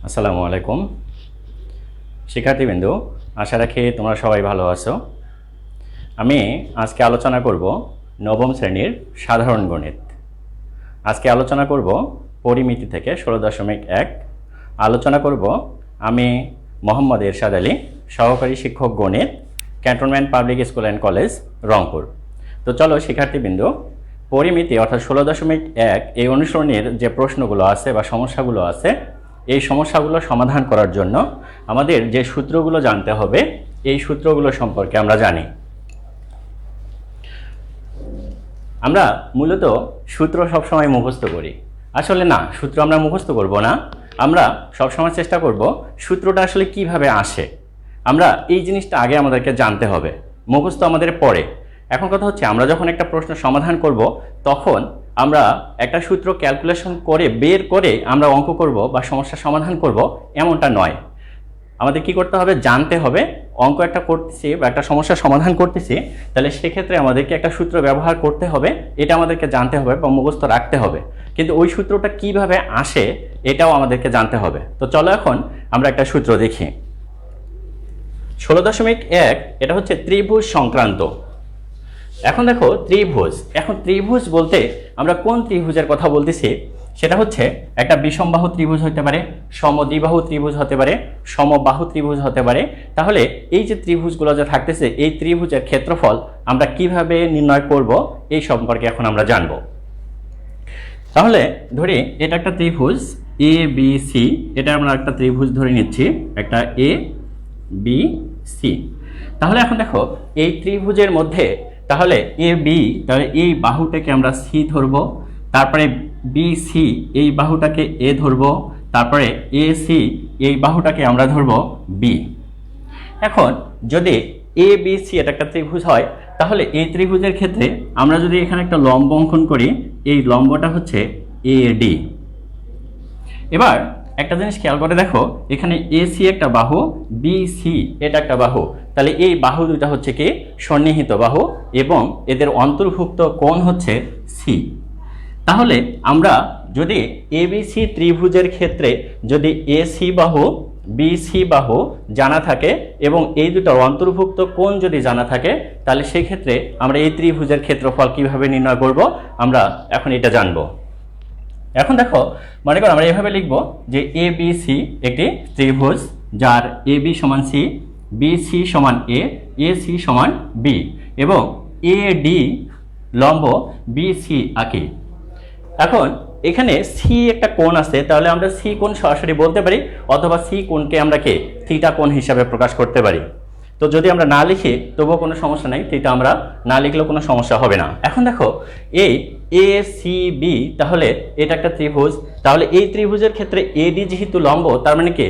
আসসালামু আলাইকুম শিক্ষার্থীবৃন্দু, আশা রাখি তোমরা সবাই ভালো আছো। আমি আজকে আলোচনা করব নবম শ্রেণীর সাধারণ গণিত। আজকে আলোচনা করব পরিমিতি থেকে 16.1। আলোচনা করব আমি মোহাম্মদ এরশাদ আলী, সহকারী শিক্ষক গণিত, cantonment public school and college, Rangpur. তো চলো শিক্ষার্থীবৃন্দু, পরিমিতি অর্থাৎ 16.1 এই অনুসরণের যে প্রশ্নগুলো আছে বা সমস্যাগুলো আছে, এই সমস্যাগুলো সমাধান করার জন্য আমাদের যে সূত্রগুলো জানতে হবে, এই সূত্রগুলো সম্পর্কে আমরা জানি। আমরা মূলত সূত্র সবসময় মুখস্থ করি। আসলে না, সূত্র আমরা মুখস্থ করব না, আমরা সবসময় চেষ্টা করব সূত্রটা আসলে কিভাবে আসে। আমরা এই জিনিসটা আগে আমাদেরকে জানতে হবে, মুখস্থ আমাদের পরে। এখন কথা হচ্ছে, আমরা যখন একটা প্রশ্ন সমাধান করব তখন আমরা একটা সূত্র ক্যালকুলেশন করে বের করে আমরা অঙ্ক করব বা সমস্যা সমাধান করব, এমনটা নয়। আমাদের কি করতে হবে, জানতে হবে অঙ্ক একটা করতেছি বা একটা সমস্যার সমাধান করতেছি, তাহলে সেক্ষেত্রে আমাদেরকে একটা সূত্র ব্যবহার করতে হবে, এটা আমাদেরকে জানতে হবে বা মুখস্থ রাখতে হবে। কিন্তু ওই সূত্রটা কিভাবে আসে এটাও আমাদেরকে জানতে হবে। তো চলো এখন আমরা একটা সূত্র দেখি। 16.1 এটা হচ্ছে ত্রিভুজ সংক্রান্ত। এখন দেখো ত্রিভুজ, এখন ত্রিভুজ বলতে আমরা কোন ত্রিভুজের কথা বলতেছি, সেটা হচ্ছে একটা বিষমবাহু ত্রিভুজ হতে পারে, সমদ্বিবাহু ত্রিভুজ হতে পারে, সমবাহু ত্রিভুজ হতে পারে। তাহলে এই যে ত্রিভুজগুলো যে থাকতেছে, এই ত্রিভুজের ক্ষেত্রফল আমরা কিভাবে নির্ণয় করব এই সম্পর্কে এখন আমরা জানব। তাহলে ধরি এটা একটা ত্রিভুজ এ বি সি, এটা আমরা একটা ত্রিভুজ ধরে নিচ্ছি, একটা এ বি সি। তাহলে এখন দেখো এই ত্রিভুজের মধ্যে তাহলে এ বি, তাহলে এই বাহুটাকে আমরা সি ধরব, তারপরে বি সি এই বাহুটাকে এ ধরব, তারপরে এ সি এই বাহুটাকে আমরা ধরব বি। এখন যদি এ বি সি এটা একটা ত্রিভুজ হয়, তাহলে এই ত্রিভুজের ক্ষেত্রে আমরা যদি এখানে একটা লম্ব অঙ্কন করি, এই লম্বটা হচ্ছে এ ডি। এবার একটা জিনিস খেয়াল করে দেখো, এখানে এসি একটা বাহু, বিসি এটা একটা বাহু, তাহলে এই বাহু দুইটা হচ্ছে কি সন্নিহিত বাহু এবং এদের অন্তর্ভুক্ত কোণ হচ্ছে সি। তাহলে আমরা যদি এবিসি ত্রিভুজের ক্ষেত্রে যদি এসি বাহু বিসি বাহু জানা থাকে এবং এই দুটোর অন্তর্ভুক্ত কোণ যদি জানা থাকে, তাহলে সেই ক্ষেত্রে আমরা এই ত্রিভুজের ক্ষেত্রফল কিভাবে নির্ণয় করব আমরা এখন এটা জানবো। এখন দেখো, মনে করো আমরা এভাবে লিখব যে এ বি সি একটি ত্রিভুজ, যার এ বি সমান সি, বি সি সমান এ সি সমান বি, এবং এ ডি লম্ব বি সি আঁকি। এখন এখানে সি একটা কোণ আছে, তাহলে আমরা সি কোণ সরাসরি বলতে পারি, অথবা সি কোণকে আমরা কে থিটা কোণ হিসাবে প্রকাশ করতে পারি। তো যদি আমরা না লিখি তবুও কোনো সমস্যা নাই, থিটা আমরা না লিখলেও কোনো সমস্যা হবে না। এখন দেখো এই এ সি বি, তাহলে এটা একটা ত্রিভুজ, তাহলে এই ত্রিভুজের ক্ষেত্রে এডি যেহেতু লম্ব, তার মানে কি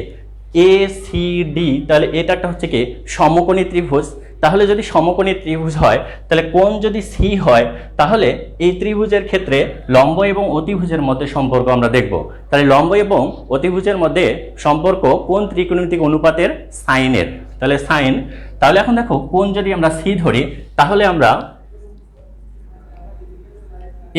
এ সি ডি, তাহলে এটা একটা হচ্ছে কি সমকোণী ত্রিভুজ। তাহলে যদি সমকোণী ত্রিভুজ হয়, তাহলে কোণ যদি সি হয়, তাহলে এই ত্রিভুজের ক্ষেত্রে লম্ব এবং অতিভুজের মধ্যে সম্পর্ক আমরা দেখব। তাহলে লম্ব এবং অতিভুজের মধ্যে সম্পর্ক কোন ত্রিকোণমিতিক অনুপাতের সাইনের, তাহলে সাইন। তাহলে এখন দেখো কোণ যদি আমরা সি ধরি, তাহলে আমরা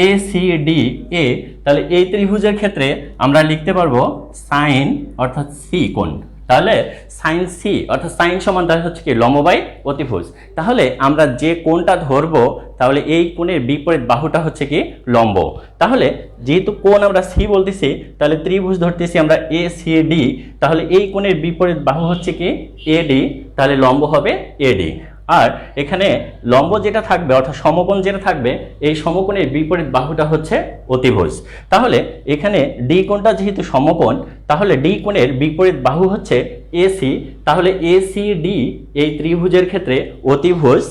এ সি ডি এ, তাহলে এই ত্রিভুজের ক্ষেত্রে আমরা লিখতে পারবো সাইন অর্থাৎ সি কোণ। তাহলে সাইন সি অর্থাৎ সাইন সমান তাহলে হচ্ছে কি লম্ব বাই অতিভুজ। তাহলে আমরা যে কোণটা ধরবো, তাহলে এই কোণের বিপরীত বাহুটা হচ্ছে কি লম্ব। তাহলে যেহেতু কোণ আমরা সি বলতেছি, তাহলে ত্রিভুজ ধরতেছি আমরা এ সি ডি, তাহলে এই কোণের বিপরীত বাহু হচ্ছে কি এ ডি, তাহলে লম্ব হবে এ ডি। আর এখানে লম্ব যেটা থাকবে অর্থাৎ সমকোণ যেটা থাকবে, এই সমকোণের বিপরীত বাহুটা হচ্ছে অতিভুজ। তাহলে এখানে ডি কোণটা যেহেতু সমকোণ, তাহলে ডি কোণের বিপরীত বাহু হচ্ছে এসি, তাহলে এসি ডি এই ত্রিভুজের ক্ষেত্রে অতিভুজ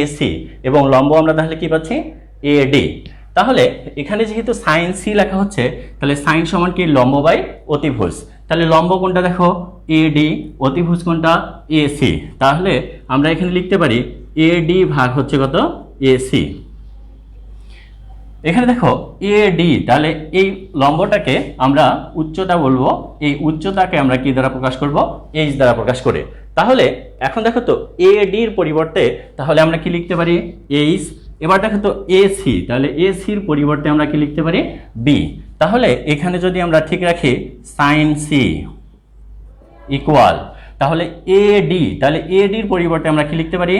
এসি এবং লম্ব আমরা তাহলে কি পাচ্ছি এডি। তাহলে এখানে যেহেতু সাইন সি লেখা হচ্ছে, তাহলে সাইন সমান কি লম্ব বাই অতিভুজ। তাহলে লম্ব কোণটা দেখো এডি, অতিভুজ কোণটা এসি, তাহলে আমরা এখানে লিখতে পারি এডি ভাগ হচ্ছে কত এসি। এখানে দেখো এডি, তাহলে এই লম্বটাকে আমরা উচ্চতা বলবো, এই উচ্চতাকে আমরা কি দ্বারা প্রকাশ করব, এইচ দ্বারা প্রকাশ করে। তাহলে এখন দেখো তো এডির পরিবর্তে তাহলে আমরা কি লিখতে পারি এইচ। এবার দেখো তো এসি, তাহলে এসির পরিবর্তে আমরা কি লিখতে পারি বি। তাহলে এখানে যদি আমরা ঠিক রাখি সাইন সি ইকুয়াল, তাহলে এডি, তাহলে এডির পরিবর্তে আমরা কি লিখতে পারি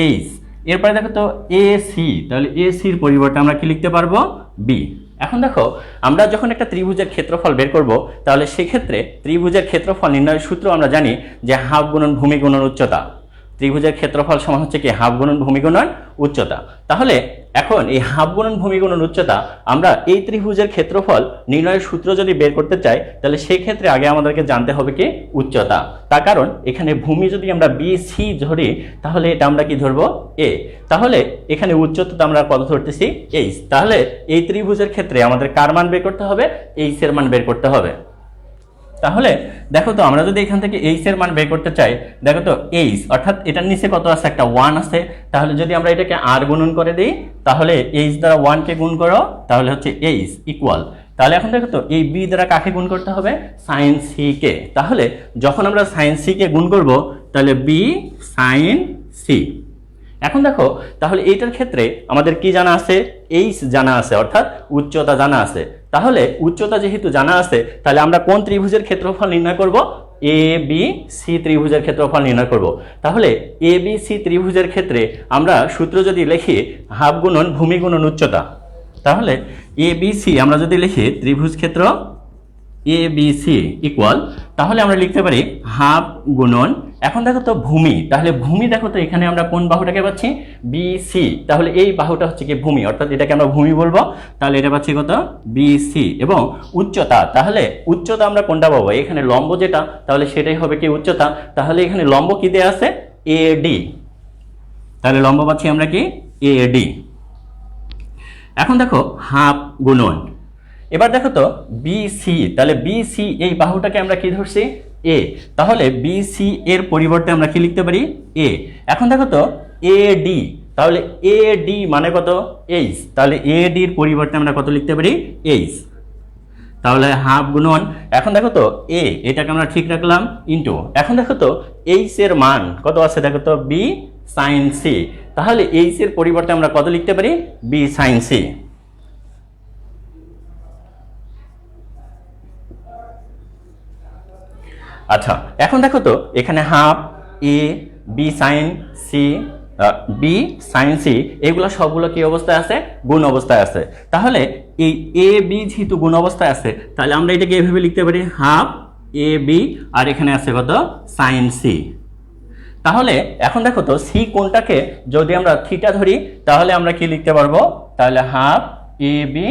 এইচ। এরপরে দেখো তো এসি, তাহলে এসির পরিবর্তে আমরা কি লিখতে পারবো বি। এখন দেখো আমরা যখন একটা ত্রিভুজের ক্ষেত্রফল বের করব, তাহলে সেক্ষেত্রে ত্রিভুজের ক্ষেত্রফল নির্ণয়ের সূত্র আমরা জানি যে হাফ গুণন ভূমি গুণন উচ্চতা। ত্রিভুজের ক্ষেত্রফল সমান হচ্ছে কি হাফ গুণন ভূমি গুণন উচ্চতা। তাহলে এখন এই হাফ গুণন ভূমি গুণন উচ্চতা আমরা এই ত্রিভুজের ক্ষেত্রফল নির্ণয়ের সূত্র যদি বের করতে চাই, তাহলে সেই ক্ষেত্রে আগে আমাদেরকে জানতে হবে কি উচ্চতা। তার কারণ এখানে ভূমি যদি আমরা বি সি ধরি, তাহলে এটা আমরা কি ধরবো এ, তাহলে এখানে উচ্চতা আমরা কত ধরতেছি এইচ। তাহলে এই ত্রিভুজের ক্ষেত্রে আমাদের কার মান বের করতে হবে, এইচ এর মান বের করতে হবে। তাহলে দেখো তো আমরা যদি এখান থেকে এইচ এর মান বের করতে চাই, দেখো তো এইচ অর্থাৎ এটার নিচে কত আছে, একটা 1 আছে। তাহলে যদি আমরা এটাকে আর গুণন করে দিই, তাহলে এইচ দ্বারা 1 কে গুণ করো, তাহলে হচ্ছে এইচ ইকুয়াল। তাহলে এখন দেখো তো এই বি দ্বারা কাকে গুণ করতে হবে, সাইন সি কে। তাহলে যখন আমরা সাইন সি কে গুণ করব, তাহলে বি সাইন সি। এখন দেখো তাহলে এইটার ক্ষেত্রে আমাদের কি জানা আছে, এইচ জানা আছে, অর্থাৎ উচ্চতা জানা আছে। তাহলে উচ্চতা যেহেতু জানা আছে, তাহলে আমরা কোন ত্রিভুজের ক্ষেত্রফল নির্ণয় করব, এ বি সি ত্রিভুজের ক্ষেত্রফল নির্ণয় করব। তাহলে এ বি সি ত্রিভুজের ক্ষেত্রে আমরা সূত্র যদি লিখি হাফ গুণন ভূমি গুণন উচ্চতা, তাহলে এ বি সি আমরা যদি লিখি ত্রিভুজ ক্ষেত্র এ বি সি ইকুয়াল, তাহলে আমরা লিখতে পারি হাফ গুণন, এখন দেখো তো ভূমি, তাহলে ভূমি দেখো তো এখানে আমরা কোন বাহুটাকে পাচ্ছি, বি সি। তাহলে এই বাহুটা হচ্ছে কি ভূমি, অর্থাৎ এটাকে আমরা ভূমি বলবো। তাহলে এটা পাচ্ছি কত, বি সি। এবং উচ্চতা, তাহলে উচ্চতা আমরা কোনটা পাবো, এখানে লম্ব যেটা, তাহলে সেটাই হবে কি উচ্চতা। তাহলে এখানে লম্ব কি দেয়া আছে, এডি, তাহলে লম্ব পাচ্ছি আমরা কি এডি। এখন দেখো হাফ গুণন, এবার দেখো তো বিসি, তাহলে বিসি এই বাহুটাকে আমরা কি ধরছি এ, তাহলে বিসি এর পরিবর্তে আমরা কি লিখতে পারি এ। এখন দেখো তো এডি, তাহলে এডি মানে কত এইচ, তাহলে এডি এর পরিবর্তে আমরা কত লিখতে পারি এইচ। তাহলে হাফ গুণন, এখন দেখো তো এ এটাকে আমরা ঠিক রাখলাম ইন্টু, এখন দেখো তো এইচ এর মান কত আছে, দেখো তো বি সাইন সি। তাহলে এইচ এর পরিবর্তে আমরা কত লিখতে পারি, বি সাইন সি। আচ্ছা এখন দেখো তো এখানে half A B sine C, B sine C এগুলো সবগুলো কি অবস্থায় আছে, গুণ অবস্থায় আছে। তাহলে এই এ বি যেহেতু গুণ অবস্থায় আছে, তাহলে আমরা এটাকে এভাবে লিখতে পারি হাফ এ বি, আর এখানে আছে কত সাইন সি। তাহলে এখন দেখো তো সি কোণটাকে যদি আমরা থিটা ধরি, তাহলে আমরা কি লিখতে পারবো, তাহলে হাফ এ বি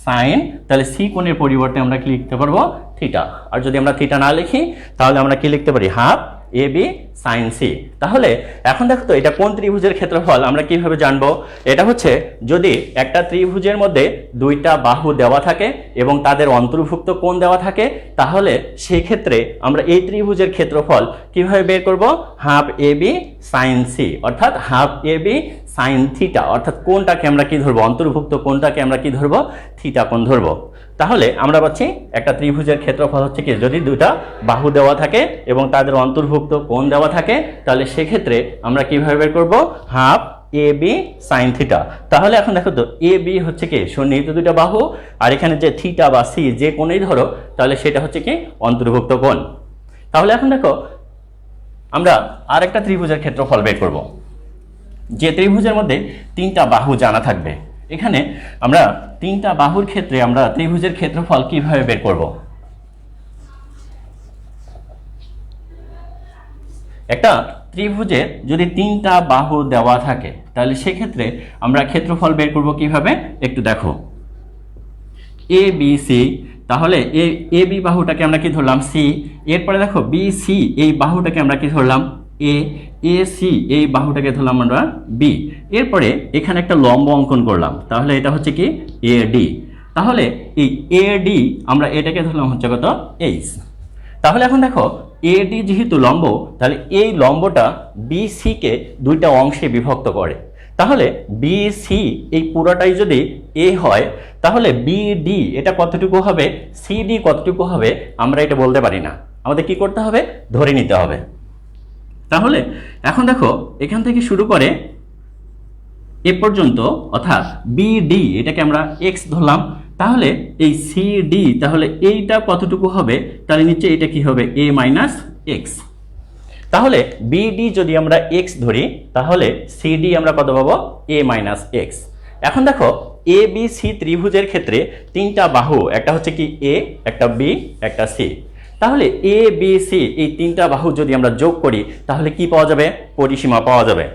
সাইন, তাহলে সি কোণের পরিবর্তে আমরা কি লিখতে পারবো থিটা। আর যদি আমরা থিটা না লিখি, তাহলে আমরা কি লিখতে পারি half A B sine C. তাহলে এখন দেখো তো এটা কোন ত্রিভুজের ক্ষেত্রফল আমরা কিভাবে জানবো, এটা হচ্ছে যদি একটা ত্রিভুজের মধ্যে দুইটা বাহু দেওয়া থাকে এবং তাদের অন্তর্ভুক্ত কোণ দেওয়া থাকে, তাহলে সেই ক্ষেত্রে আমরা এই ত্রিভুজের ক্ষেত্রফল কিভাবে বের করব, half A B sine C, অর্থাৎ half A B sine theta, অর্থাৎ কোণটাকে আমরা কি ধরবো, অন্তর্ভুক্ত কোণটাকে আমরা কি ধরবো, থিটা কোণ ধরবো। তাহলে আমরা পাচ্ছি একটা ত্রিভুজের ক্ষেত্রফল হচ্ছে কি, যদি দুটা বাহু দেওয়া থাকে এবং তাদের অন্তর্ভুক্ত কোণ দেওয়া থাকে, তাহলে সেক্ষেত্রে আমরা কিভাবে বের করব, half A B sine theta. তাহলে এখন দেখো তো এ বি হচ্ছে কি সন্নিহিত দুইটা বাহু, আর এখানে যে থিটা বা সি যে কোণেই ধরো, তাহলে সেটা হচ্ছে কি অন্তর্ভুক্ত কোণ। তাহলে এখন দেখো আমরা আর একটা ত্রিভুজের ক্ষেত্রফল বের করব, যে ত্রিভুজের মধ্যে তিনটা বাহু জানা থাকবে। এখানে আমরা তিনটা বাহুর ক্ষেত্রে আমরা ত্রিভুজের ক্ষেত্রফল কিভাবে বের করব, একটা ত্রিভুজের যদি তিনটা বাহু দেওয়া থাকে, তাহলে সেক্ষেত্রে আমরা ক্ষেত্রফল বের করব কিভাবে, একটু দেখো এ বি সি, তাহলে এ বি বাহুটাকে আমরা কি ধরলাম সি, এরপরে দেখো বি সি এই বাহুটাকে আমরা কি ধরলাম এ, এ সি এই বাহুটাকে ধরলাম আমরা বি, এরপরে এখানে একটা লম্ব অঙ্কন করলাম, তাহলে এটা হচ্ছে কি এ ডি। তাহলে এই এ ডি আমরা এটাকে ধরলাম হচ্ছে কত এইচ। তাহলে এখন দেখো এ ডি যেহেতু লম্ব, তাহলে এই লম্বটা বি সি কে দুইটা অংশে বিভক্ত করে। তাহলে বি সি এই পুরোটাই যদি এ হয়, তাহলে বি ডি এটা কতটুকু হবে, সি ডি কতটুকু হবে আমরা এটা বলতে পারি না, আমাদের কি করতে হবে, ধরে নিতে হবে। তাহলে এখন দেখো এখান থেকে শুরু করে এ পর্যন্ত, অর্থাৎ বিডি এটাকে আমরা এক্স ধরলাম, তাহলে এই সিডি তাহলে এইটা কতটুকু হবে, তাহলে নিচে এটা কি হবে এ মাইনাস এক্স। তাহলে বিডি যদি আমরা এক্স ধরি তাহলে সিডি আমরা কত পাবো এ মাইনাস এক্স। এখন দেখো এ বি সি ত্রিভুজের ক্ষেত্রে তিনটা বাহু, একটা হচ্ছে কি এ, একটা বি, একটা সি। তাহলে এ বি সি এই তিনটা বাহু যদি আমরা যোগ করি তাহলে কি পাওয়া যাবে, পরিসীমা পাওয়া যাবে।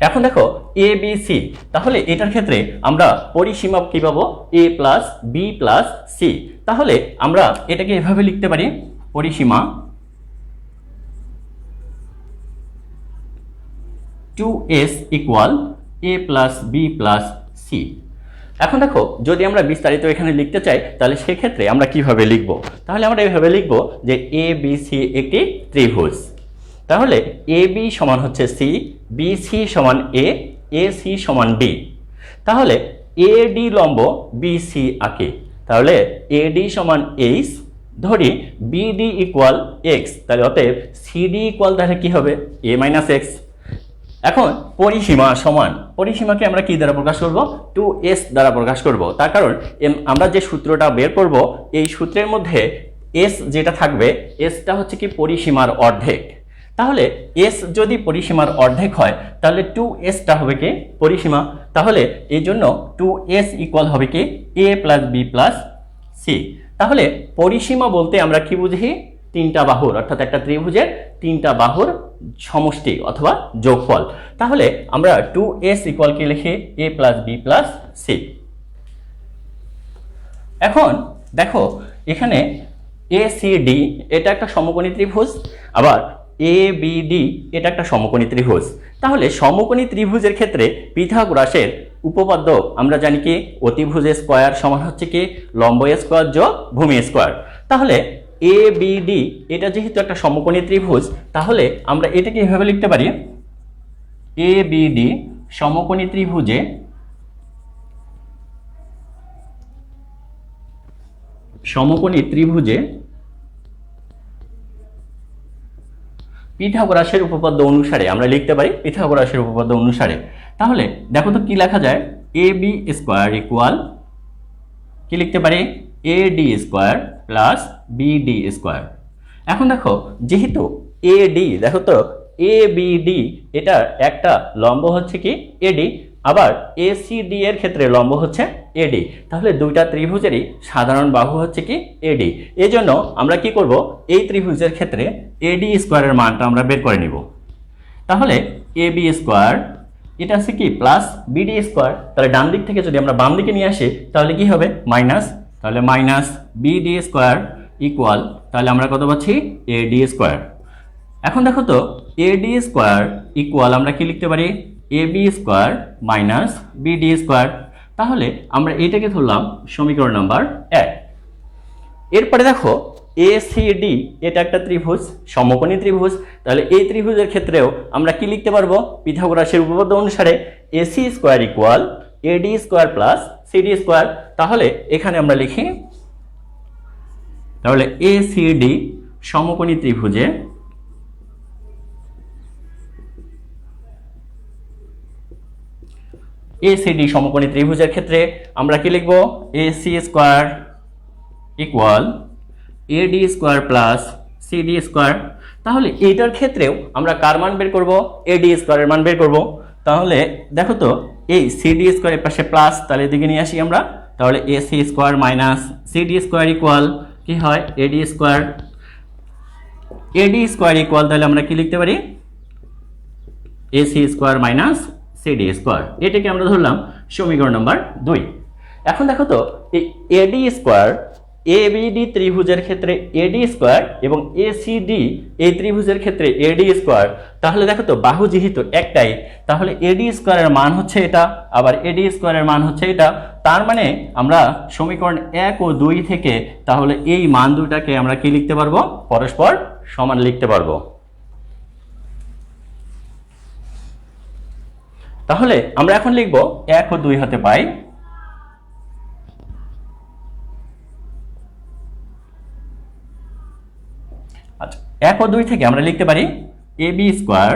এখন দেখো এ বি সি, তাহলে এটার ক্ষেত্রে আমরা পরিসীমা কি পাবো, এ প্লাস বি প্লাস সি। তাহলে আমরা এটাকে এভাবে লিখতে পারি, পরিসীমা 2s ইকুয়াল এ প্লাস বি প্লাস সি। এখন দেখো যদি আমরা বিস্তারিত এখানে লিখতে চাই তাহলে সেক্ষেত্রে আমরা কিভাবে লিখব, তাহলে আমরা এইভাবে লিখব যে এ বি সি একটি ত্রিভুজ। তাহলে এ বি সমান হচ্ছে সি, বি সি সমান এ সি সমান ডি। তাহলে এ ডি লম্ব বি সি আঁকি, তাহলে এ ডি সমান এইচ, ধরি বিডি ইকুয়াল এক্স, তাহলে অতএব সিডি ইকুয়াল তাহলে কি হবে এ মাইনাস এক্স। এখন পরিসীমা সমান, পরিসীমাকে আমরা কি দ্বারা প্রকাশ করব, 2s দ্বারা প্রকাশ করব। তার কারণ আমরা যে সূত্রটা বের করব এই সূত্রের মধ্যে s যেটা থাকবে, sটা হচ্ছে কি পরিসীমার অর্ধেক। তাহলে s যদি পরিসীমার অর্ধেক হয় তাহলে 2sটা হবে কি পরিসীমা। তাহলে এই জন্য 2s ইকুয়াল হবে কি a plus B plus C. তাহলে পরিসীমা বলতে আমরা কি বুঝি, তিনটা বাহুর, অর্থাৎ একটা ত্রিভুজের তিনটা বাহুর সমষ্টি অথবা যোগফল। তাহলে আমরা 2s ইকুয়াল কি লিখি, a plus B plus C. এখন দেখো এখানে ACD এটা একটা সমকোণী ত্রিভুজ, আবার ABD এটা একটা সমকোণী ত্রিভুজ। তাহলে সমকোণী ত্রিভুজের ক্ষেত্রে পিথাগোরাসের উপপাদ্য আমরা জানি কি, অতিভুজ স্কয়ার সমান হচ্ছে কি লম্ব স্কয়ার যোগ ভূমি স্কয়ার। তাহলে ABD এটা যেহেতু একটা সমকোণী ত্রিভুজ, তাহলে আমরা এটাকে এভাবে লিখতে পারি, ABD সমকোণী ত্রিভুজে পিথাগোরাসের উপপাদ্য অনুসারে আমরা লিখতে পারি, পিথাগোরাসের উপপাদ্য অনুসারে। তাহলে দেখো তো কি লেখা যায়, AB স্কয়ার ইকুয়াল কি লিখতে পারি, AD square plus BD square. এখন দেখো যেহেতু AD, দেখো তো ABD এটা একটা লম্ব হচ্ছে কি AD, আবার ACD এর ক্ষেত্রে লম্ব হচ্ছে AD। তাহলে দুইটা ত্রিভুজেরই সাধারণ বাহু হচ্ছে কি AD। এই জন্য আমরা কি করব, এই ত্রিভুজের ক্ষেত্রে AD স্কয়ারের মানটা আমরা বের করে নিব। তাহলে AB স্কয়ার এটা আছে কি প্লাস BD স্কয়ার, তাহলে ডান দিক থেকে যদি আমরা বাম দিকে নিয়ে আসি তাহলে কি হবে মাইনাস, তাহলে মাইনাস BD স্কয়ার ইকুয়াল, তাহলে আমরা কত পাচ্ছি AD স্কয়ার। এখন দেখো তো AD স্কয়ার ইকুয়াল আমরা কি লিখতে পারি, AB square minus BD square. তাহলে আমরা এটাকে ধরলাম সমীকরণ নাম্বার 1। এরপরে দেখো ACD এটা একটা ত্রিভুজ, সমকোণী ত্রিভুজ। তাহলে এই ত্রিভুজের ক্ষেত্রেও আমরা কি লিখতে পারবো, পিথাগোরাসের উপপাদ্য অনুসারে AC square equal AD square plus CD square. তাহলে এখানে আমরা লিখি, তাহলে ACD সমকোণী ত্রিভুজে ACD সমকোণী ত্রিভুজের ক্ষেত্রে আমরা কি লিখব, AC square equal AD square plus CD square. তাহলে এটার ক্ষেত্রেও আমরা কার মান বের করব, AD স্কয়ারের মান বের করব। তাহলে দেখো তো এই CD স্কয়ারের পাশে প্লাস, তাহলে এদিকে নিয়ে আসি আমরা, তাহলে AC square minus CD square equal কি হয় AD square. AD square equal তাহলে আমরা কি লিখতে পারি, AC square minus CD square. এটাকে আমরা ধরলাম সমীকরণ নাম্বার 2। এখন দেখো তো এই AD স্কয়ার ABD ত্রিভুজের ক্ষেত্রে AD স্কয়ার এবং ACD এই ত্রিভুজের ক্ষেত্রে AD স্কয়ার। তাহলে দেখো তো বাহু যেহেতু একটাই, তাহলে AD স্কয়ারের মান হচ্ছে এটা, আবার AD স্কয়ারের মান হচ্ছে এটা। তার মানে আমরা সমীকরণ 1 ও 2 থেকে তাহলে এই মান দুটাকে আমরা কি লিখতে পারবো, পরস্পর সমান লিখতে পারবো। তাহলে আমরা এখন লিখব 1 ও 2 হতে পাই আচ্ছা 1 ও 2 থেকে আমরা লিখতে পারি AB square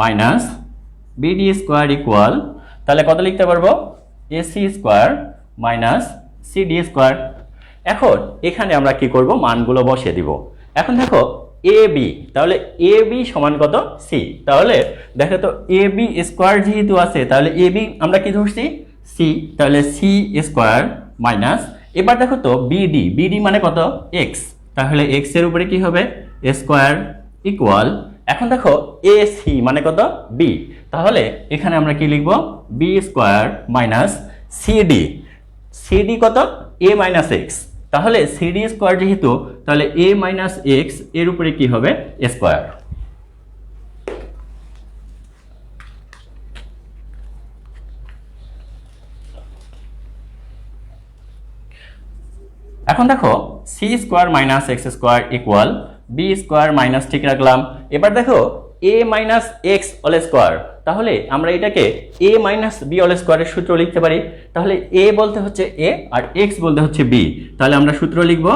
minus BD square equal, তাহলে কত লিখতে পারবো AC square minus CD square. এখন এখানে আমরা কি করব, মানগুলো বসিয়ে দিব। এখন দেখো এ বি, তাহলে এ বি সমান কত, সি। তাহলে দেখো তো এ বি স্কোয়ার যেহেতু আছে, তাহলে এ বি আমরা কি ধরছি, সি। তাহলে সি স্কোয়ার মাইনাস, এবার দেখো তো বিডি, বিডি মানে কত, এক্স। তাহলে এক্স এর উপরে কি হবে, স্কোয়ার ইকুয়াল, এখন দেখো এ সি মানে কত, বি। তাহলে এখানে আমরা কি লিখব, B square minus CD, CD কত, এ মাইনাস এক্স। তাহলে সিডি স্কোয়ার যেহেতু, তাহলে এ মাইনাস এক্স এর উপরে কি হবে, স্কোয়ার। এখন দেখো C square minus X square equal B square minus, ঠিক রাখলাম। এবার দেখো A minus X whole square, তাহলে আমরা এটাকে এ মাইনাস বি হোল স্কোয়ারের সূত্র লিখতে পারি। তাহলে এ বলতে হচ্ছে এ আর এক্স বলতে হচ্ছে বি। তাহলে আমরা সূত্র লিখব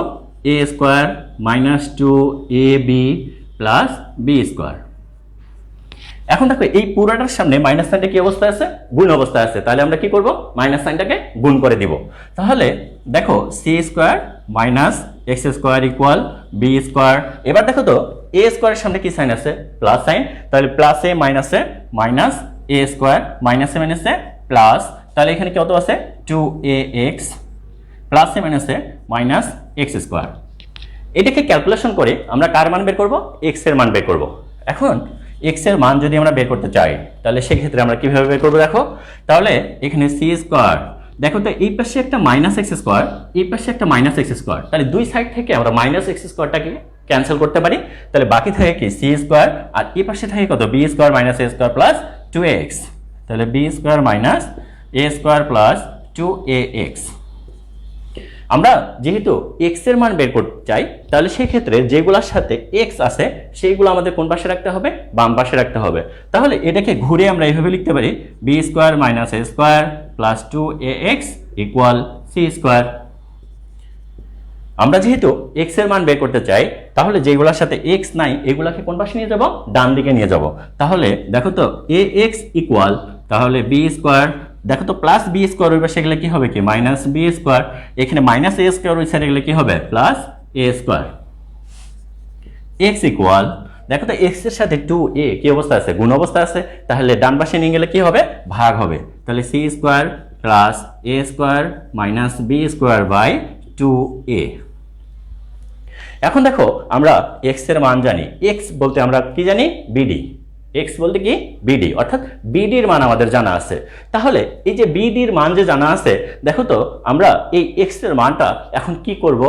এ square minus two A B plus B square. এখন দেখো এই পুরোটার সামনে মাইনাস সাইনটা কি অবস্থায় আছে, গুণ অবস্থায় আছে। তাহলে আমরা কি করব, মাইনাস সাইনটাকে গুণ করে দিব। তাহলে দেখো C square minus X square equal B square. এবার দেখো তো এ স্কোয়ারের সামনে কি সাইন আছে, প্লাস সাইন। তাহলে প্লাস এ মাইনাসে মাইনাস এ স্কোয়ার, মাইনাসে মাইনাসে প্লাস। তাহলে এখানে কত আছে, two A x plus A মাইনাসে মাইনাস এক্স স্কোয়ার। এটাকে ক্যালকুলেশন করে আমরা কার মান বের করব, এক্স এর মান বের করব। এখন এক্স এর মান যদি আমরা বের করতে চাই, তাহলে সেক্ষেত্রে আমরা কিভাবে বের করবো, দেখো তাহলে এখানে সি স্কোয়ার, দেখো তো এই পাশে একটা মাইনাস এক্স স্কোয়ার, এই পাশে একটা মাইনাস এক্স স্কোয়ার, তাহলে দুই সাইড থেকে আমরা মাইনাস এক্স স্কোয়ারটাকে ক্যান্সেল করতে পারি। তাহলে বাকি থাকে কি, সি স্কোয়ার, আর এই পাশে থাকে কত, B square minus A square plus two x. তাহলে B square minus A square plus two A x. আমরা যেহেতু এক্স এর মান বের করতে চাই, তাহলে সেই ক্ষেত্রে যেগুলোর সাথে এক্স আছে সেইগুলো আমাদের কোন পাশে রাখতে হবে, বাম পাশে রাখতে হবে। তাহলে এটাকে ঘুরে আমরা এইভাবে লিখতে পারি, B square minus A square plus two A x equal C square. আমরা যেহেতু এক্স এর মান বের করতে চাই, তাহলে যেগুলোর সাথে এক্স নাই এগুলাকে কোন পাশে নিয়ে যাব, ডান দিকে নিয়ে যাব। তাহলে দেখো তো এ এক্স ইকুয়াল, তাহলে বি স্কোয়ার, দেখো তো প্লাস বি স্কোয়ার ওই পাশে গেলে কি হবে, কি মাইনাস বি স্কোয়ার। এখানে মাইনাস এ স্কোয়ার ওই সাইডে গেলে কি হবে, plus A square. X equal, দেখো তো এক্স এর সাথে টু এ কি অবস্থা আছে, গুণ অবস্থা আছে। তাহলে ডান পাশে নিয়ে গেলে কি হবে, ভাগ হবে। তাহলে C square plus A square minus B square by two A. এখন দেখো আমরা এক্স এর মান জানি, এক্স বলতে আমরা কি জানি, বিডি। এক্স বলতে কি, বিডি, অর্থাৎ বিডির মান আমাদের জানা আছে। তাহলে এই যে বিডির মান যে জানা আছে, দেখো তো আমরা এই এক্স এর মানটা এখন কি করব,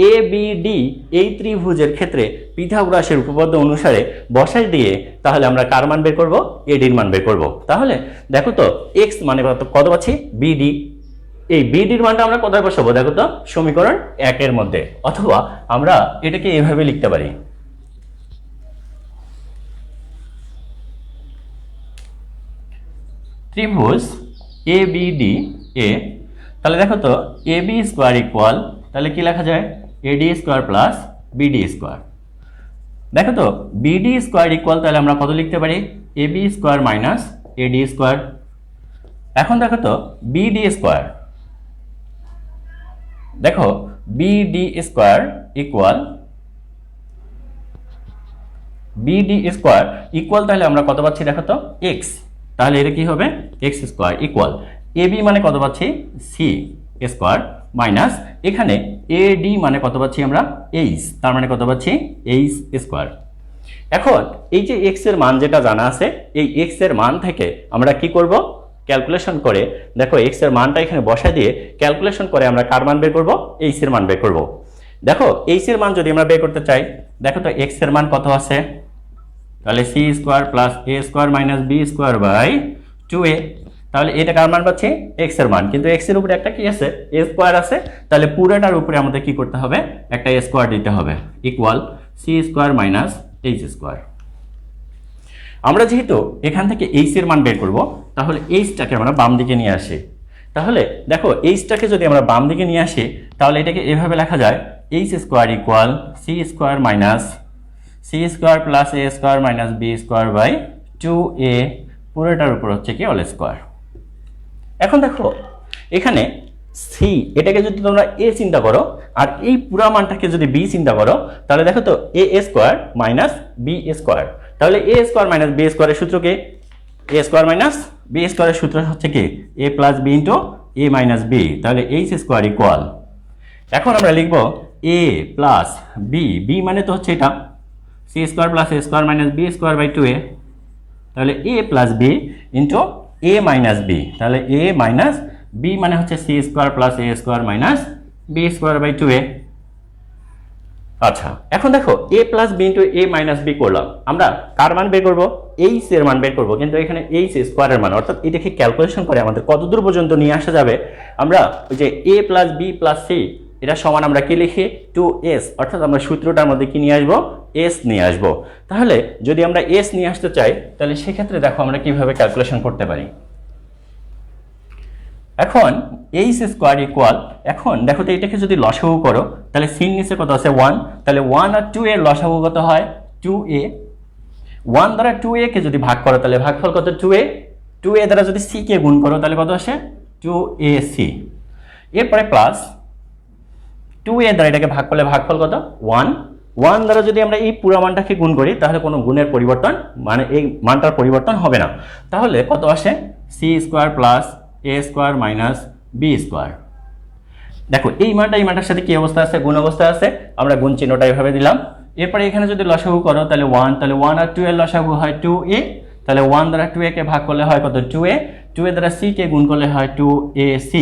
এ বি ডি এই ত্রিভুজের ক্ষেত্রে পিথাগোরাসের উপপাদ্য অনুসারে বসাই দিয়ে তাহলে আমরা কার মান বের করব, এডির মান বের করব। তাহলে দেখো তো এক্স মানে কত পাচ্ছি, বিডি। এই বিডির মানটা আমরা কোথায় বসাবো, দেখো তো সমীকরণ 1 এর মধ্যে, অথবা আমরা এটাকে এভাবে লিখতে পারি, ত্রিভুজ এ বি ডি এ। তাহলে দেখো তো এ বি স্কোয়ার ইকুয়াল, তাহলে কি লেখা যায়, এডি স্কোয়ার প্লাস বিডি স্কোয়ার। দেখো তো বিডি স্কোয়ার ইকুয়াল, তাহলে আমরা কত লিখতে পারি, A B square minus AD square. এখন দেখো তো বিডি স্কোয়ার, দেখো BD square equal, BD square equal, তাহলে আমরা কত পাচ্ছি, দেখো তো এক্স। তাহলে এটা কি হবে, x square equal A B মানে কত পাচ্ছি, সি স্কোয়ার মাইনাস এখানে এ ডি মানে কত পাচ্ছি আমরা, এইচ, তার মানে কত পাচ্ছি, এইচ স্কোয়ার। এখন এই যে এক্স এর মান যেটা জানা আছে, এই এক্স এর মান থেকে আমরা কি করব, ক্যালকুলেশন করে, দেখো এক্স এর মানটা এখানে বসায় দিয়ে ক্যালকুলেশন করে আমরা কার মান বের করব, এইচ এর মান বের করব। দেখো এইচ এর মান যদি আমরা বের করতে চাই, দেখো তো এক্স এর মান কত আছে, তাহলে C square plus A square minus B square by two A. তাহলে এটা কার মান পাচ্ছি, এক্স এর মান, কিন্তু এক্স এর উপরে একটা কি আছে, এ স্কোয়ার আছে। তাহলে পুরোটার উপরে আমাদের কি করতে হবে, একটা এ স্কোয়ার দিতে হবে, equal C square minus H square. আমরা যেহেতু এখান থেকে এইচ এর মান বের করব, তাহলে এইচটাকে আমরা বাম দিকে নিয়ে আসি। তাহলে দেখো এইচটাকে যদি আমরা বাম দিকে নিয়ে আসি, তাহলে এটাকে এভাবে লেখা যায়, H square equal C square minus C square plus A square minus B square by two A, পুরোটার উপর হচ্ছে কি হোল স্কোয়ার। এখন দেখো এখানে সি এটাকে যদি তোমরা এ চিন্তা করো আর এই পুরা মানটাকে যদি বি চিন্তা করো, তাহলে দেখো তো A square minus B square. তাহলে এ স্কোয়ার মাইনাস বি স্কোয়ারের সূত্র কি? এ স্কোয়ার মাইনাস বি স্কোয়ারের সূত্র হচ্ছে কি? এ plus B into A minus B. তাহলে এইচ স্কোয়ার ইকুয়াল, এখন আমরা লিখব এ প্লাস বি, বি মানে তো হচ্ছে এটা C square plus A square minus B square by 2a। তাহলে A plus B into A minus B. তাহলে এ মাইনাস বি মানে হচ্ছে C square plus A square minus B square by 2a। আচ্ছা, এখন দেখো A plus B into A minus B করলাম, আমরা কার মান বের করবো? এইচ এর মান বের করবো। কিন্তু এখানে এইচ স্কোয়ারের মান, অর্থাৎ এটাকে ক্যালকুলেশন করে আমাদের কতদূর পর্যন্ত নিয়ে আসা যাবে, আমরা ওই যে এ প্লাস বি প্লাস সি এটা সমান আমরা কি লিখি? 2s, অর্থাৎ আমরা সূত্রটার মধ্যে কি নিয়ে আসবো? এস নিয়ে আসবো। তাহলে যদি আমরা এস নিয়ে আসতে চাই, তাহলে সেক্ষেত্রে দেখো আমরা কিভাবে ক্যালকুলেশন করতে পারি। এখন এইচ স্কোয়ার ইকুয়াল, এখন দেখো তো এটাকে যদি লসাগু করো, তাহলে সিন নিচে কত আছে? 1। তাহলে 1 আর 2 এর লসাগু কত হয়? 2a। 1 দ্বারা 2a কে যদি ভাগ করো, তাহলে ভাগফল কত? 2a। 2a দ্বারা যদি c কে গুণ করো, তাহলে কত আসে? 2ac। এরপরে প্লাস 2a দ্বারা এটাকে ভাগ করলে ভাগফল কত? 1। 1 দ্বারা যদি আমরা এই পুরো মানটাকে গুণ করি, তাহলে কোনো গুণের পরিবর্তন, মানে এই মানটার পরিবর্তন হবে না। তাহলে কত আসে? c square plus A square minus B square. দেখো এই মানটার সাথে কি অবস্থা আছে? গুণ অবস্থা আছে। আমরা গুণ চিহ্নটা এভাবে দিলাম। এরপরে এখানে যদি লসাগু করো, তাহলে 1, তাহলে 1 আর 2 এর লসাগু হয় 2a। তাহলে 1 দ্বারা 2a কে ভাগ করলে হয় কত? 2a। 2a দ্বারা c কে গুণ করলে হয় 2ac।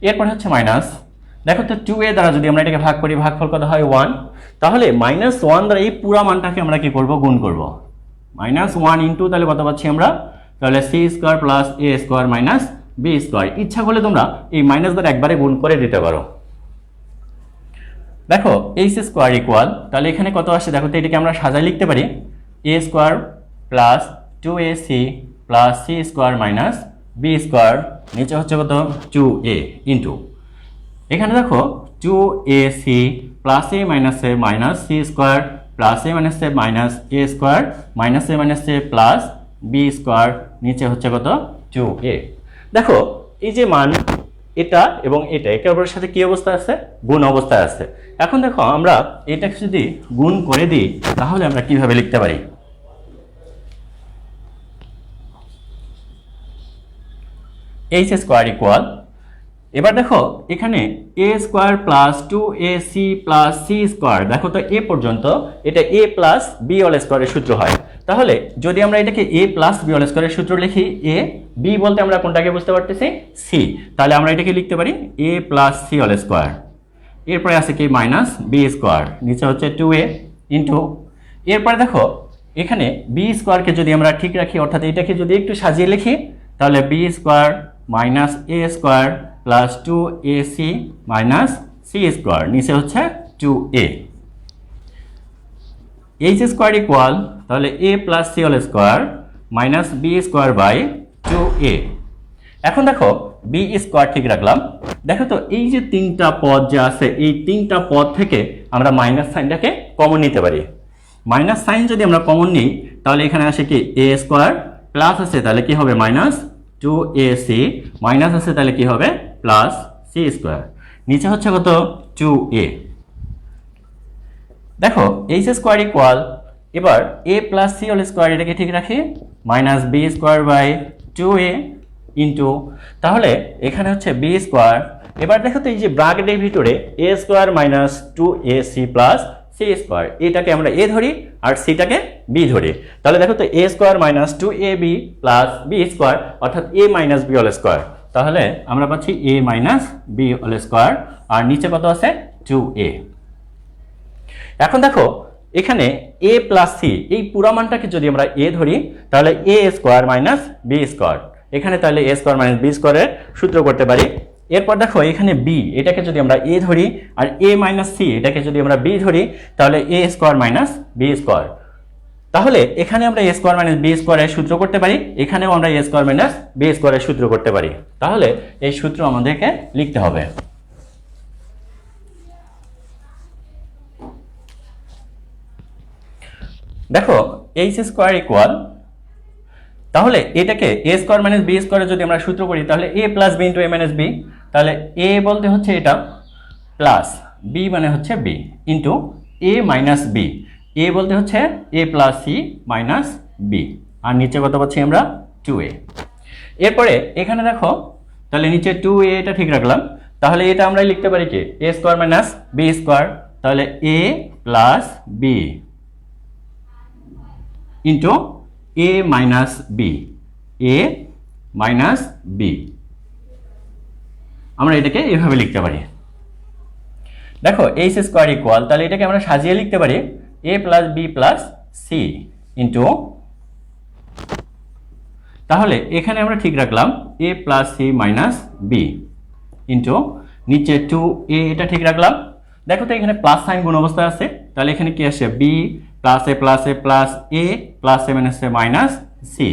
এরপরে হচ্ছে মাইনাস, দেখো তো 2a দ্বারা যদি আমরা এটাকে ভাগ করি, ভাগফল কত হয়? 1। তাহলে -1 দ্বারা এই পুরা মানটাকে আমরা কি করব? গুণ করব। -1 ইন্টু, তাহলে কত পাচ্ছি আমরা? তাহলে c square plus A square minus B square. ইচ্ছা করলে তোমরা এই মাইনাস দ্বারা একবারে গুণ করে দিতে পারো। দেখো এইচ স্কোয়ার ইকুয়াল, তাহলে এখানে কত আসে? দেখো তো এটাকে আমরা সাজায় লিখতে পারি A square plus 2ac plus C square minus B square, নিচে হচ্ছে কত? 2a ইন্টু, এখানে দেখো 2ac plus A minus A minus C square plus A minus A minus A square minus A plus B square, নিচে হচ্ছে কত? 2a। দেখো এই যে মান এটা এবং এটা একে অপরের সাথে কি অবস্থা আছে? গুণ অবস্থায় আছে। এখন দেখো আমরা এটাকে যদি গুণ করে দিই, তাহলে আমরা কিভাবে লিখতে পারি? এইচ স্কোয়ার ইকুয়াল, এবার দেখো এখানে A square plus 2ac plus C square, দেখো তো এ পর্যন্ত এটা এ প্লাস বি অল স্কোয়ারের সূত্র হয়। তাহলে যদি আমরা এটাকে এ প্লাস বি অল স্কোয়ারের সূত্র লিখি, এ বি বলতে আমরা কোনটাকে বুঝতে পারতেছি? সি। তাহলে আমরা এটাকে লিখতে পারি এ প্লাস সি অল স্কোয়ার। এরপরে আছে কি? মাইনাস বি স্কোয়ার, নিচে হচ্ছে 2a ইন্টু, এরপরে দেখো এখানে বি স্কোয়ারকে যদি আমরা ঠিক রাখি, অর্থাৎ এটাকে যদি একটু সাজিয়ে লিখি, তাহলে B square minus A square plus 2ac minus C square, নিচে হচ্ছে 2a। এইচ স্কোয়ার ইকুয়াল, তাহলে A plus C whole square minus B square by 2a। এখন দেখো বি স্কোয়ার ঠিক রাখলাম। দেখো তো এই যে তিনটা পদ যে আছে, এই তিনটা পদ থেকে আমরা মাইনাস সাইনটাকে কমন নিতে পারি। মাইনাস সাইন যদি আমরা কমন নিই, তাহলে এখানে আসে কি? এ স্কোয়ার প্লাস আছে, তাহলে কি হবে? মাইনাস 2ac মাইনাস আছে, তাহলে কি হবে? প্লাস সি স্কোয়ার, নিচে হচ্ছে কত? 2a। দেখো এইচ স্কোয়ার ইকুয়াল, এবার A plus C whole square এটাকে ঠিক রাখি, minus B square by 2a into, তাহলে এখানে হচ্ছে বি স্কোয়ার। এবার দেখো তো এই যে ব্র্যাকেটের ভিতরে A square minus 2ac plus C square, এটাকে আমরা এ ধরি আর সিটাকে বি ধরি। তাহলে দেখো তো A square minus 2ab plus B square, অর্থাৎ A minus B whole square. তাহলে আমরা পাচ্ছি A minus B whole square, আর নিচে কত আছে? 2a। এখন দেখো এখানে এ প্লাস সি এই পুরা মানটাকে যদি আমরা এ ধরি, তাহলে এ স্কোয়ার মাইনাস বি স্কোয়ার, এখানে তাহলে এ স্কোয়ার মাইনাস বি স্কোয়ারের সূত্র করতে পারি। এরপর দেখো এখানে বি, এটাকে যদি আমরা এ ধরি, আর এ মাইনাস সি এটাকে যদি আমরা বি ধরি, তাহলে এ স্কোয়ার মাইনাস বি স্কোয়ার। তাহলে এখানে আমরা এ স্কোয়ার মাইনাস বি স্কোয়ারের সূত্র করতে পারি, এখানেও আমরা এ স্কোয়ার মাইনাস বি স্কোয়ারের সূত্র করতে পারি। তাহলে এই সূত্র আমাদেরকে লিখতে হবে। দেখো এইচ স্কোয়ার ইকুয়াল, তাহলে এটাকে এ স্কোয়ার মাইনাস বি স্কোয়ারে যদি আমরা সূত্র করি, তাহলে A plus B into A minus B. তাহলে এ বলতে হচ্ছে এটা প্লাস বি মানে হচ্ছে B into A minus B, এ বলতে হচ্ছে এ প্লাস সি মাইনাস বি, আর নিচে কত পাচ্ছি আমরা 2a। এরপরে এখানে দেখো তাহলে নিচে 2a এটা ঠিক রাখলাম, তাহলে এটা আমরা লিখতে পারি কি a square minus B square, তাহলে a plus B into a minus B, a minus B, আমরা এটাকে এভাবে লিখতে পারি। দেখো এইচ স্কোয়ার ইকুয়াল, তাহলে এটাকে আমরা সাজিয়ে লিখতে পারি a plus B plus C into, তাহলে এখানে আমরা ঠিক রাখলাম a plus C minus B into নিচে 2a এটা ঠিক রাখলাম। দেখো তো এখানে প্লাস সাইন গুণ অবস্থায় আছে, তাহলে এখানে কি আসে b plus A plus A plus A plus A minus A minus C.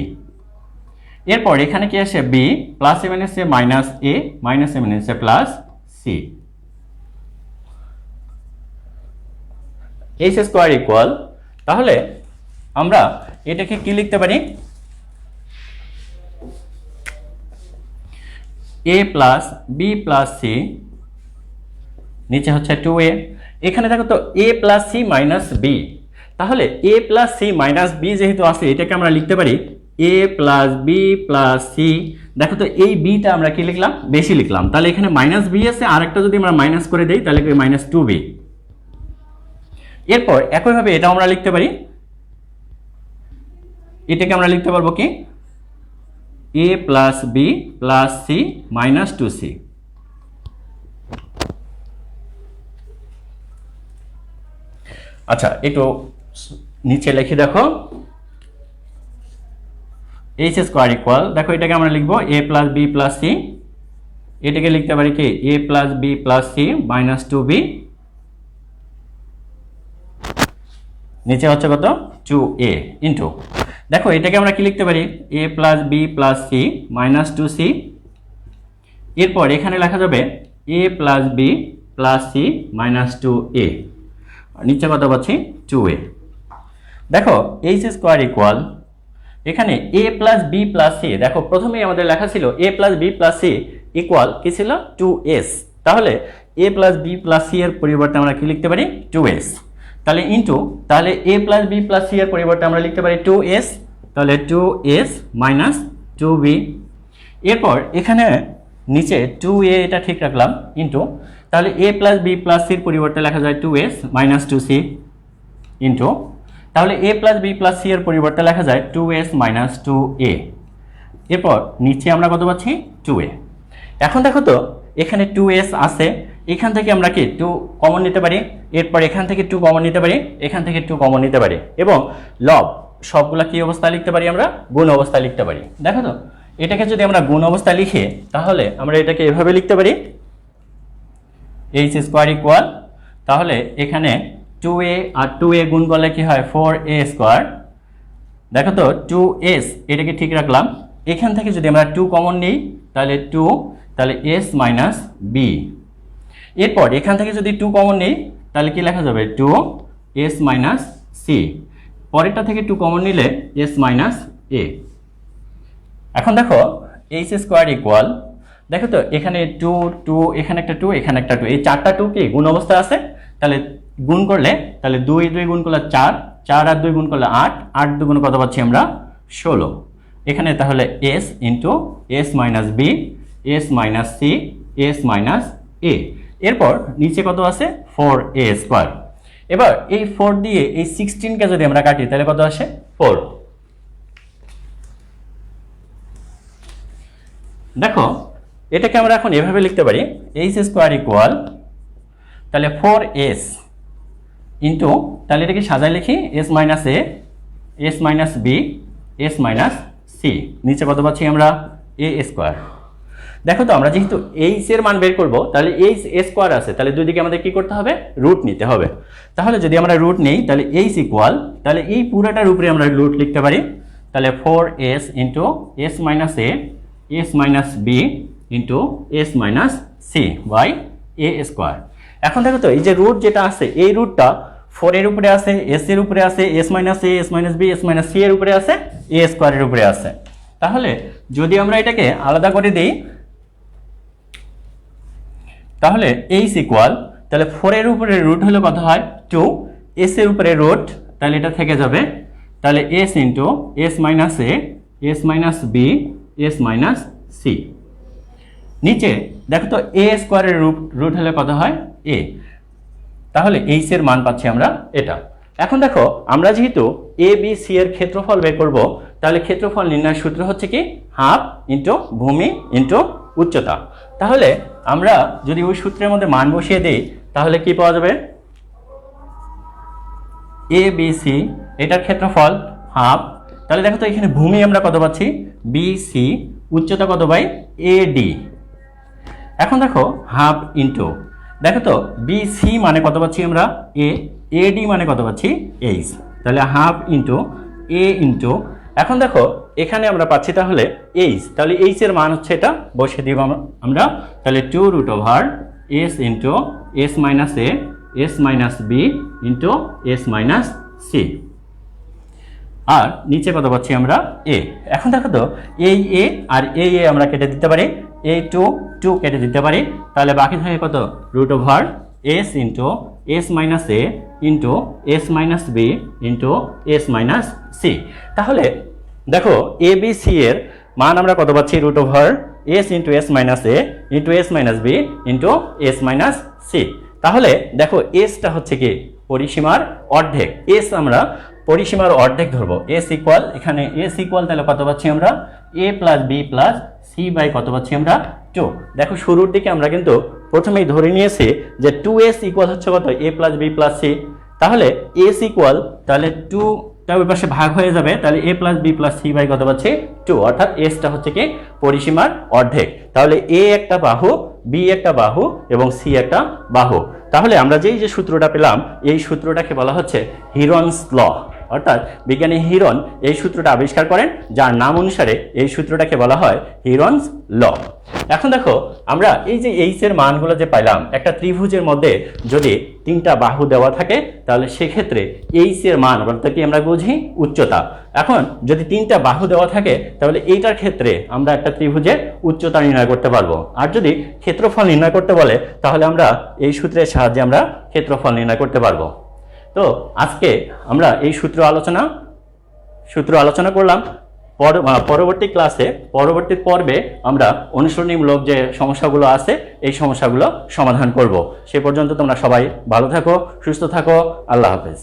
এরপর এখানে কি আসে b plus A minus A minus A minus A minus A plus C. H square equal, তাহলে আমরা এটাকে কি লিখতে পারি a plus B plus C, নিচে হচ্ছে 2a। এখানে দেখো তো a plus C minus B, তাহলে a plus C minus B যেহেতু আছে এটাকে আমরা লিখতে পারি a plus B plus C. দেখো তো এই বিটা আমরা কি লিখলাম বেশি লিখলাম, তাহলে এখানে মাইনাস বি আছে, আর একটা যদি আমরা মাইনাস করে দেই তাহলে মাইনাস 2b। এরপর একইভাবে এটা আমরা লিখতে পারি, এটাকে আমরা লিখতে পারবো কি a plus B plus C minus 2c। আচ্ছা একটু নিচে লিখে দেখো এইচ স্কোয়ার ইকুয়াল, দেখো এটাকে আমরা লিখবো a plus B plus C, এটাকে লিখতে পারি কি a plus B plus C minus 2b, নিচে হচ্ছে কত 2a ইন্টু, দেখো এটাকে আমরা কি লিখতে পারি a plus B plus C minus 2c। এরপর এখানে লেখা যাবে a plus B plus C minus 2a, নিচে কত পাচ্ছি 2a। দেখো এইচ স্কোয়ার ইকুয়াল, এখানে a plus B plus C, দেখো প্রথমেই আমাদের লেখা ছিল a plus B plus C equal কি ছিল 2s, তাহলে a plus B plus C এর পরিবর্তে আমরা কি লিখতে পারি 2s, তাহলে ইন্টু, তাহলে a plus B plus C এর পরিবর্তে আমরা লিখতে পারি 2s, তাহলে 2s মাইনাস 2b। এরপর এখানে নিচে 2a এটা ঠিক রাখলাম ইন্টু, তাহলে a প্লাস বি প্লাস সির পরিবর্তে লেখা যায় 2s মাইনাস 2c ইন্টু, তাহলে a plus B plus C এর পরিবর্তে লেখা যায় 2s মাইনাস 2a। এরপর নিচে আমরা কত পাচ্ছি 2a। এখন দেখো তো এখানে 2s আছে, এখান থেকে আমরা কি 2 কমন নিতে পারি, এরপর এখান থেকে 2 কমন নিতে পারি, এখান থেকে 2 কমন নিতে পারি, এবং লব সবগুলা কি অবস্থায় লিখতে পারি আমরা গুণ অবস্থায় লিখতে পারি। দেখো তো এটাকে যদি আমরা গুণ অবস্থায় লিখি তাহলে আমরা এটাকে এভাবে লিখতে পারি এইচ স্কোয়ার ইকুয়াল, তাহলে এখানে 2a আর 2a গুণ করলে কি হয় 4a স্কোয়ার। দেখো তো 2s এটাকে ঠিক রাখলাম, এখান থেকে যদি আমরা 2 কমন নিই তাহলে 2, তাহলে s মাইনাস b। এরপর এখান থেকে যদি 2 কমন নিই তাহলে কি লেখা যাবে 2s মাইনাস c, পরেরটা থেকে 2 কমন নিলে s মাইনাস a। এখন দেখো এইচ স্কোয়ার ইকুয়াল, দেখো তো এখানে 2 2 এখানে একটা 2 এখানে একটা 2, এই চারটা 2 কি গুণ অবস্থা আছে, তাহলে গুণ করলে তাহলে 2 2 গুণ করলে 4, 4 আর 2 গুণ করলে 8, 8 2 গুণ কত পাচ্ছি আমরা 16। এখানে তাহলে s into s minus b, s minus c, s minus a। এরপর নিচে কত আছে 4a স্কোয়ার। এবার এই 4 দিয়ে এই 16কে যদি আমরা কাটি তাহলে কত আসে 4। দেখো এটাকে আমরা এখন এভাবে লিখতে পারি এইচ স্কোয়ার ইকুয়াল, তাহলে 4s ইন্টু, তাহলে এটাকে সাজায় লিখি s minus a, s minus b, s minus c, নিচে কত পাচ্ছি আমরা a স্কোয়ার। দেখো তো আমরা যেহেতু এইচ এর মান বের করব তাহলে এইচ a স্কোয়ার আছে, তাহলে দুই দিকে আমাদের কি করতে হবে রুট নিতে হবে। তাহলে যদি আমরা রুট নেই তাহলে এইচ ইকুয়াল, তাহলে এই পুরোটার উপরে আমরা রুট লিখতে পারি, তাহলে 4s into s minus a, s minus b into s minus c by a square. এখন দেখো তো এই যে রুট যেটা আছে এই রুটটা 4 এর উপরে আছে, s এর উপরে আছে, s minus a, s minus b, s minus c এর উপরে আছে, a স্কোয়ারের উপরে আছে। তাহলে যদি আমরা এটাকে আলাদা করে দিই তাহলে এইচ ইকুয়াল, তাহলে 4 এর উপরে রুট হলে কত হয় 2, এস এর উপরে রুট, তাহলে এটা থেকে যাবে, তাহলে S into S minus A, S minus B, S minus C. নিচে দেখো তো এ স্কোয়ারের রুট হলে কত হয় এ, তাহলে এইচ এর মান পাচ্ছি আমরা এটা। এখন দেখো আমরা যেহেতু এ বি সি এর ক্ষেত্রফল বের করব, তাহলে ক্ষেত্রফল নির্ণয়ের সূত্র হচ্ছে কি হাফ ইন্টু ভূমি ইন্টু উচ্চতা। তাহলে আমরা যদি ওই সূত্রের মধ্যে মান বসিয়ে দিই তাহলে কি পাওয়া যাবে, এ বি সি এটার ক্ষেত্রফল হাফ, তাহলে দেখো তো এখানে ভূমি আমরা কত পাচ্ছি বি সি, উচ্চতা কত বাই এ ডি। এখন দেখো হাফ ইন্টু, দেখো তো বি সি মানে কত পাচ্ছি আমরা এ, এ ডি মানে কত পাচ্ছি এইচ, তাহলে হাফ ইন্টু এ ইন্টু, এখন দেখো এখানে আমরা পাচ্ছি তাহলে এইচ, তাহলে এইচ এর মান হচ্ছে এটা বসিয়ে দিব আমরা, তাহলে 2 root over S into S minus A, S minus B into S minus C, আর নিচে কত পাচ্ছি আমরা এ। এখন দেখো তো এই এ আর এই এ আমরা কেটে দিতে পারি, এ টু কেটে দিতে পারি, তাহলে বাকি থাকে কত root over S into S minus A into S minus B into S minus C. তাহলে দেখো এ বি সি এর মান আমরা কত পাচ্ছি root over S into S minus A into S minus B into S minus C. তাহলে দেখো এসটা হচ্ছে কি পরিসীমার অর্ধেক, এস আমরা পরিসীমার অর্ধেক ধরবো, এস ইকুয়াল, এখানে এস ইকুয়াল তাহলে কত পাচ্ছি আমরা A plus B plus C by কত পাচ্ছি আমরা 2। দেখো শুরুর দিকে আমরা কিন্তু প্রথমেই ধরে নিয়েছি যে 2s ইকুয়াল হচ্ছে কত A plus B plus C, তাহলে এস ইকুয়াল তাহলে 2টা ওই পাশে ভাগ হয়ে যাবে, তাহলে A plus B plus C by কত পাচ্ছি 2, অর্থাৎ এসটা হচ্ছে কি পরিসীমার অর্ধেক। তাহলে এ একটা বাহু, বি একটা বাহু এবং সি একটা বাহু। তাহলে আমরা যেই যে সূত্রটা পেলাম এই সূত্রটাকে বলা হচ্ছে হিরনস ল, অর্থাৎ বিজ্ঞানী হিরন এই সূত্রটা আবিষ্কার করেন, যার নাম অনুসারে এই সূত্রটাকে বলা হয় হিরনস ল। এখন দেখো আমরা এই যে এইচ এর মানগুলো যে পাইলাম, একটা ত্রিভুজের মধ্যে যদি 3টা বাহু দেওয়া থাকে তাহলে সেক্ষেত্রে এইচ এর মান অর্থাৎ কি আমরা বুঝি উচ্চতা। এখন যদি 3টা বাহু দেওয়া থাকে তাহলে এইটার ক্ষেত্রে আমরা একটা ত্রিভুজের উচ্চতা নির্ণয় করতে পারবো, আর যদি ক্ষেত্রফল নির্ণয় করতে বলে তাহলে আমরা এই সূত্রের সাহায্যে আমরা ক্ষেত্রফল নির্ণয় করতে পারবো। তো আজকে আমরা এই সূত্র আলোচনা করলাম। পরবর্তী ক্লাসে পরবর্তী পর্বে আমরা অনুসরণীমূলক যে সমস্যাগুলো আছে এই সমস্যাগুলো সমাধান করব। সে পর্যন্ত তোমরা সবাই ভালো থাকো, সুস্থ থাকো, আল্লাহ হাফেজ।